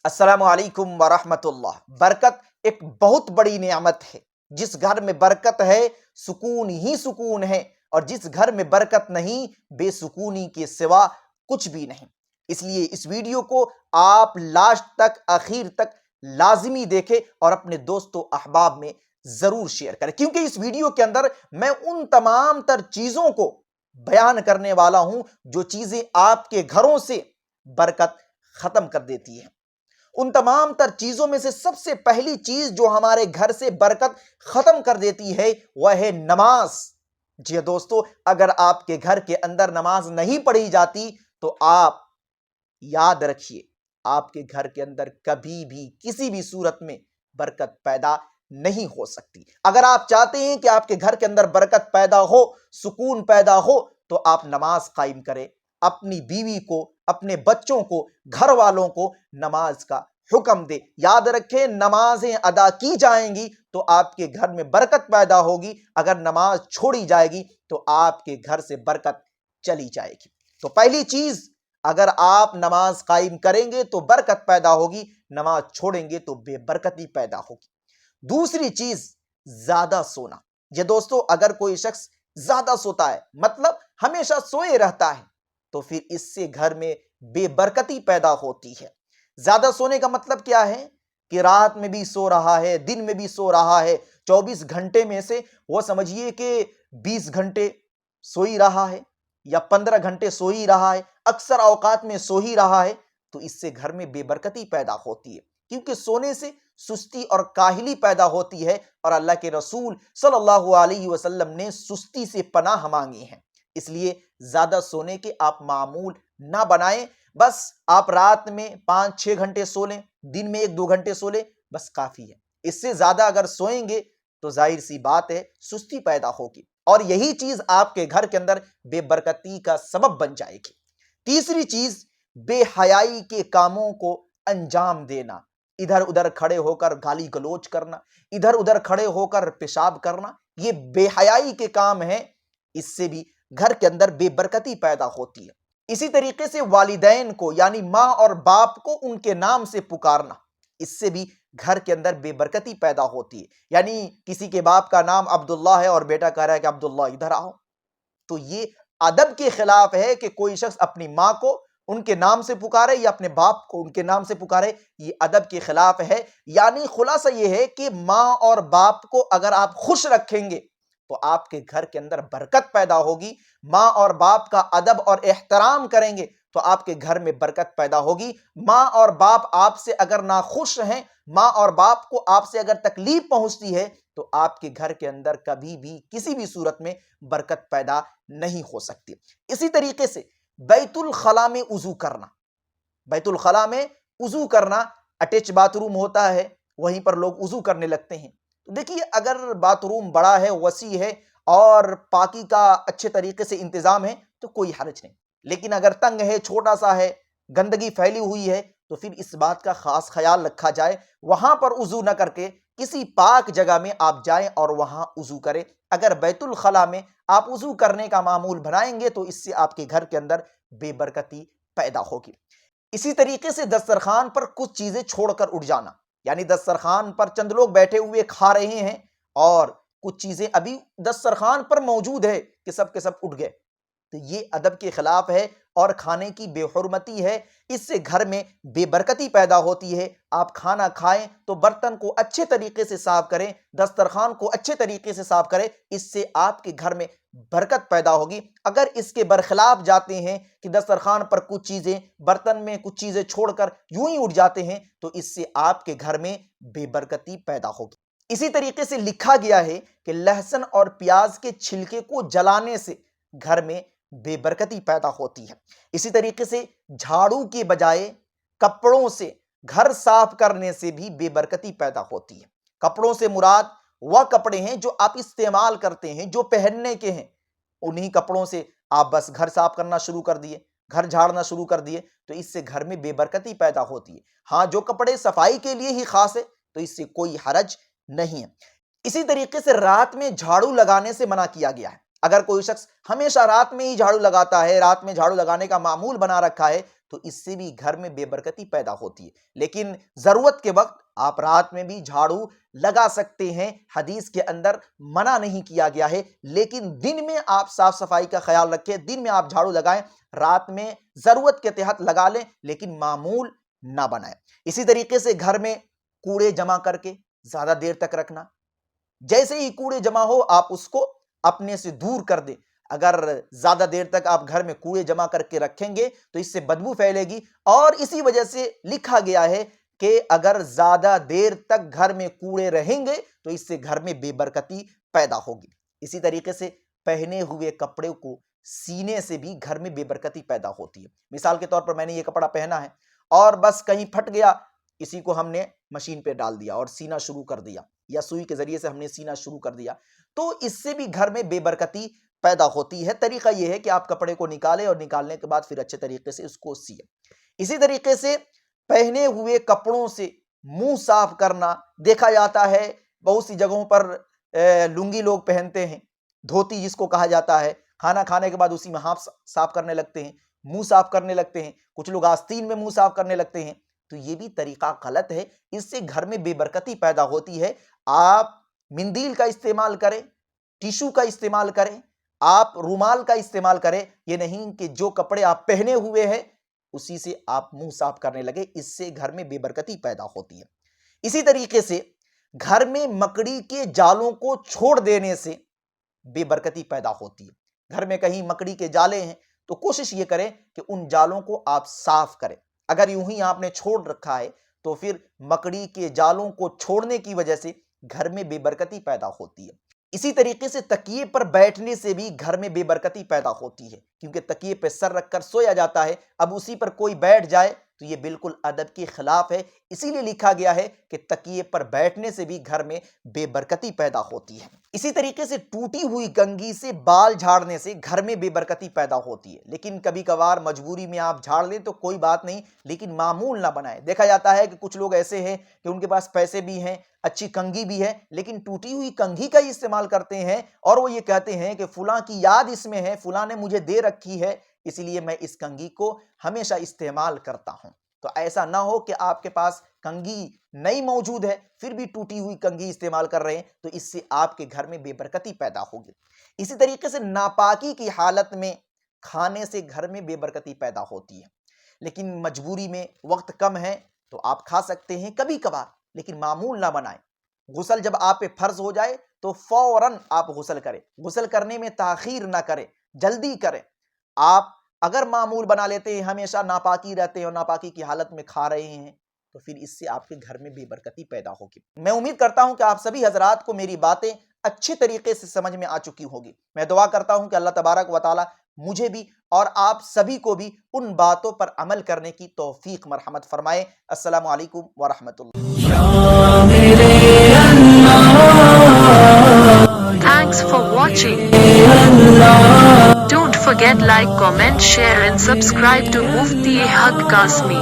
अस्सलामु अलैकुम वरहमतुल्लाह। बरकत एक बहुत बड़ी नेमत है। जिस घर में बरकत है सुकून ही सुकून है, और जिस घर में बरकत नहीं बेसुकूनी के सिवा कुछ भी नहीं। इसलिए इस वीडियो को आप लास्ट तक, आखिर तक लाजिमी देखें और अपने दोस्तों अहबाब में ज़रूर शेयर करें, क्योंकि इस वीडियो के अंदर मैं उन तमाम तर चीज़ों को बयान करने वाला हूं जो चीज़ें आपके घरों से बरकत ख़त्म कर देती हैं। उन तमाम तर चीजों में से सबसे पहली चीज जो हमारे घर से बरकत खत्म कर देती है वह है नमाज। जी दोस्तों, अगर आपके घर के अंदर नमाज नहीं पढ़ी जाती तो आप याद रखिए, आपके घर के अंदर कभी भी किसी भी सूरत में बरकत पैदा नहीं हो सकती। अगर आप चाहते हैं कि आपके घर के अंदर बरकत पैदा हो, सुकून पैदा हो, तो आप नमाज कायम करें। अपनी बीवी को, अपने बच्चों को, घर वालों को नमाज का हुक्म दे। याद रखें, नमाजें अदा की जाएंगी तो आपके घर में बरकत पैदा होगी। अगर नमाज छोड़ी जाएगी तो आपके घर से बरकत चली जाएगी। तो पहली चीज, अगर आप नमाज कायम करेंगे तो बरकत पैदा होगी, नमाज छोड़ेंगे तो बेबरकती पैदा होगी। दूसरी चीज, ज्यादा सोना। ये दोस्तों, अगर कोई शख्स ज्यादा सोता है, मतलब हमेशा सोए रहता है, तो फिर इससे घर में बेबरकती पैदा होती है। ज्यादा सोने का मतलब क्या है कि रात में भी सो रहा है, दिन में भी सो रहा है। 24 घंटे में से वो समझिए कि 20 घंटे सो ही रहा है या 15 घंटे सो ही रहा है, अक्सर औकात में सो ही रहा है, तो इससे घर में बेबरकती पैदा होती है, क्योंकि सोने से सुस्ती और काहिली पैदा होती है, और अल्लाह के रसूल सल्लल्लाहु अलैहि वसल्लम ने सुस्ती से पनाह मांगी है। इसलिए ज्यादा सोने के आप मामूल ना बनाएं। बस आप रात में 5-6 घंटे सो लें, दिन में 1-2 घंटे सो लें, बस काफी है। इससे ज्यादा अगर सोएंगे तो जाहिर सी बात है सुस्ती पैदा होगी, और यही चीज आपके घर के अंदर बेबरकती का सबब बन जाएगी। तीसरी चीज, बेहयाई के कामों को अंजाम देना। इधर उधर खड़े होकर गाली गलोच करना, इधर उधर खड़े होकर पेशाब करना, ये बेहयाई के काम है। इससे भी घर के अंदर बेबरकती पैदा होती है। इसी तरीके से वालिदैन को, यानी माँ और बाप को उनके नाम से पुकारना, इससे भी घर के अंदर बेबरकती पैदा होती है। यानी किसी के बाप का नाम अब्दुल्ला है और बेटा कह रहा है कि अब्दुल्ला इधर आओ, तो ये अदब के खिलाफ है कि कोई शख्स अपनी माँ को उनके नाम से पुकारे या अपने बाप को उनके नाम से पुकारे, ये अदब के खिलाफ है। यानी खुलासा ये है कि माँ और बाप को अगर आप खुश रखेंगे तो आपके घर के अंदर बरकत पैदा होगी। माँ और बाप का अदब और एहतराम करेंगे तो आपके घर में बरकत पैदा होगी। माँ और बाप आपसे अगर नाखुश हैं, माँ और बाप को आपसे अगर तकलीफ पहुंचती है, तो आपके घर के अंदर कभी भी किसी भी सूरत में बरकत पैदा नहीं हो सकती। इसी तरीके से बैतुल खला में उजू करना। बैतुल खला में उजू करना, अटैच बाथरूम होता है, वहीं पर लोग उजू करने लगते हैं। तो देखिए, अगर बाथरूम बड़ा है, वसी है और पाकी का अच्छे तरीके से इंतजाम है तो कोई हर्ज नहीं। लेकिन अगर तंग है, छोटा सा है, गंदगी फैली हुई है, तो फिर इस बात का खास ख्याल रखा जाए, वहां पर उजू न करके किसी पाक जगह में आप जाएं और वहां उजू करें। अगर बैतुल खला में आप उजू करने का मामूल बनाएंगे तो इससे आपके घर के अंदर बेबरकती पैदा होगी। इसी तरीके से दस्तरखान पर कुछ चीजें छोड़कर उठ जाना, यानी दस्तरखान पर चंद लोग बैठे हुए खा रहे हैं और कुछ चीजें अभी दस्तरखान पर मौजूद है कि सब के सब उठ गए, तो ये अदब के खिलाफ है और खाने की बेहुरमती है। इससे घर में बेबरकती पैदा होती है। आप खाना खाएं तो बर्तन को अच्छे तरीके से साफ करें, दस्तरखान को अच्छे तरीके से साफ करें, इससे आपके घर में बरकत पैदा होगी। अगर इसके बरखिलाफ जाते हैं कि दस्तरखान पर कुछ चीजें, बर्तन में कुछ चीजें छोड़कर यूं ही उठ जाते हैं, तो इससे आपके घर में बेबरकती पैदा होगी। इसी तरीके से लिखा गया है कि लहसुन और प्याज के छिलके को जलाने से घर में बेबरकती पैदा होती है। इसी तरीके से झाड़ू के बजाय कपड़ों से घर साफ करने से भी बेबरकती पैदा होती है। कपड़ों से मुराद वह कपड़े हैं जो आप इस्तेमाल करते हैं, जो पहनने के हैं। उन्हीं कपड़ों से आप बस घर साफ करना शुरू कर दिए, घर झाड़ना शुरू कर दिए, तो इससे घर में बेबरकती पैदा होती है। हाँ, जो कपड़े सफाई के लिए ही खास है तो इससे कोई हरज नहीं है। इसी तरीके से रात में झाड़ू लगाने से मना किया गया है। अगर कोई शख्स हमेशा रात में ही झाड़ू लगाता है, रात में झाड़ू लगाने का मामूल बना रखा है, تو اس سے بھی گھر میں بے برکتی پیدا ہوتی ہے۔ لیکن ضرورت کے وقت آپ رات میں بھی جھاڑو لگا سکتے ہیں، حدیث کے اندر منع نہیں کیا گیا ہے، لیکن دن میں آپ صاف صفائی کا خیال رکھیں، دن میں آپ جھاڑو لگائیں، رات میں ضرورت کے تحت لگا لیں، لیکن معمول نہ بنائیں۔ اسی طریقے سے گھر میں کوڑے جمع کر کے زیادہ دیر تک رکھنا، جیسے ہی کوڑے جمع ہو آپ اس کو اپنے سے دور کر دیں۔ اگر زیادہ دیر تک آپ گھر میں کوڑے جمع کر کے رکھیں گے تو اس سے بدبو پھیلے گی، اور اسی وجہ سے لکھا گیا ہے کہ اگر زیادہ دیر تک گھر میں کوڑے رہیں گے تو اس سے گھر میں بے برکتی پیدا ہوگی۔ اسی طریقے سے پہنے ہوئے کپڑے کو سینے سے بھی گھر میں بے برکتی پیدا ہوتی ہے۔ مثال کے طور پر میں نے یہ کپڑا پہنا ہے اور بس کہیں پھٹ گیا، اسی کو ہم نے مشین پہ ڈال دیا اور سینا شروع کر دیا، یا سوئی کے ذریعے سے ہم نے سینا شروع کر دیا، تو اس سے بھی گھر میں بے برکتی پیدا ہوتی ہے۔ طریقہ یہ ہے کہ آپ کپڑے کو نکالیں اور نکالنے کے بعد پھر اچھے طریقے سے اس کو سیئیں۔ اسی طریقے سے پہنے ہوئے کپڑوں سے منہ صاف کرنا، دیکھا جاتا ہے بہت سی جگہوں پر لنگی لوگ پہنتے ہیں، دھوتی جس کو کہا جاتا ہے، کھانا کھانے کے بعد اسی میں ہاتھ صاف کرنے لگتے ہیں، منہ صاف کرنے لگتے ہیں، کچھ لوگ آستین میں منہ صاف کرنے لگتے ہیں، تو یہ بھی طریقہ غلط ہے، اس سے گھر میں بے برکتی پیدا ہوتی ہے۔ آپ مندیل کا استعمال کریں، ٹیشو کا استعمال کریں، آپ رومال کا استعمال کریں، یہ نہیں کہ جو کپڑے آپ پہنے ہوئے ہیں اسی سے آپ منہ صاف کرنے لگے، اس سے گھر میں بے برکتی پیدا ہوتی ہے۔ اسی طریقے سے گھر میں مکڑی کے جالوں کو چھوڑ دینے سے بے برکتی پیدا ہوتی ہے۔ گھر میں کہیں مکڑی کے جالے ہیں تو کوشش یہ کریں کہ ان جالوں کو آپ صاف کریں۔ اگر یوں ہی آپ نے چھوڑ رکھا ہے تو پھر مکڑی کے جالوں کو چھوڑنے کی وجہ سے گھر میں بے برکتی پیدا ہوتی ہے۔ اسی طریقے سے تکیے پر بیٹھنے سے بھی گھر میں بے برکتی پیدا ہوتی ہے، کیونکہ تکیے پہ سر رکھ کر سویا جاتا ہے، اب اسی پر کوئی بیٹھ جائے تو یہ بالکل ادب کے خلاف ہے، اسی لیے لکھا گیا ہے کہ تکیے پر بیٹھنے سے بھی گھر میں بے برکتی پیدا ہوتی ہے۔ اسی طریقے سے ٹوٹی ہوئی کنگھی سے بال جھاڑنے سے گھر میں بے برکتی پیدا ہوتی ہے، لیکن کبھی کبھار مجبوری میں آپ جھاڑ لیں تو کوئی بات نہیں، لیکن معمول نہ بنائیں۔ دیکھا جاتا ہے کہ کچھ لوگ ایسے ہیں کہ ان کے پاس پیسے بھی ہیں، اچھی کنگھی بھی ہے، لیکن ٹوٹی ہوئی کنگھی کا ہی استعمال کرتے ہیں، اور وہ یہ کہتے ہیں کہ فلاں کی یاد اس میں ہے، فلاں نے مجھے دے رکھی ہے، اس لیے میں اس کنگھی کو ہمیشہ استعمال کرتا ہوں۔ تو ایسا نہ ہو کہ آپ کے پاس کنگھی نئی موجود ہے پھر بھی ٹوٹی ہوئی کنگھی استعمال کر رہے ہیں، تو اس سے آپ کے گھر میں بے برکتی پیدا ہوگی۔ اسی طریقے سے ناپاکی کی حالت میں کھانے سے گھر میں بے برکتی پیدا ہوتی ہے، لیکن مجبوری میں وقت کم ہے تو آپ کھا سکتے ہیں کبھی کبھار، لیکن معمول نہ بنائیں۔ غسل جب آپ پہ فرض ہو جائے تو فوراً آپ غسل کریں، غسل کرنے میں تاخیر نہ کریں، جلدی کریں۔ آپ اگر معمول بنا لیتے ہیں، ہمیشہ ناپاکی رہتے ہیں اور ناپاکی کی حالت میں کھا رہے ہیں، تو پھر اس سے آپ کے گھر میں بے برکتی پیدا ہوگی۔ میں امید کرتا ہوں کہ آپ سبھی حضرات کو میری باتیں اچھی طریقے سے سمجھ میں آ چکی ہوگی۔ میں دعا کرتا ہوں کہ اللہ تبارک و تعالی مجھے بھی اور آپ سبھی کو بھی ان باتوں پر عمل کرنے کی توفیق مرحمت فرمائے۔ السلام علیکم ورحمۃ اللہ۔ Thanks for watching. Don't forget like, comment, share and subscribe to Mufti Haq Kasmi.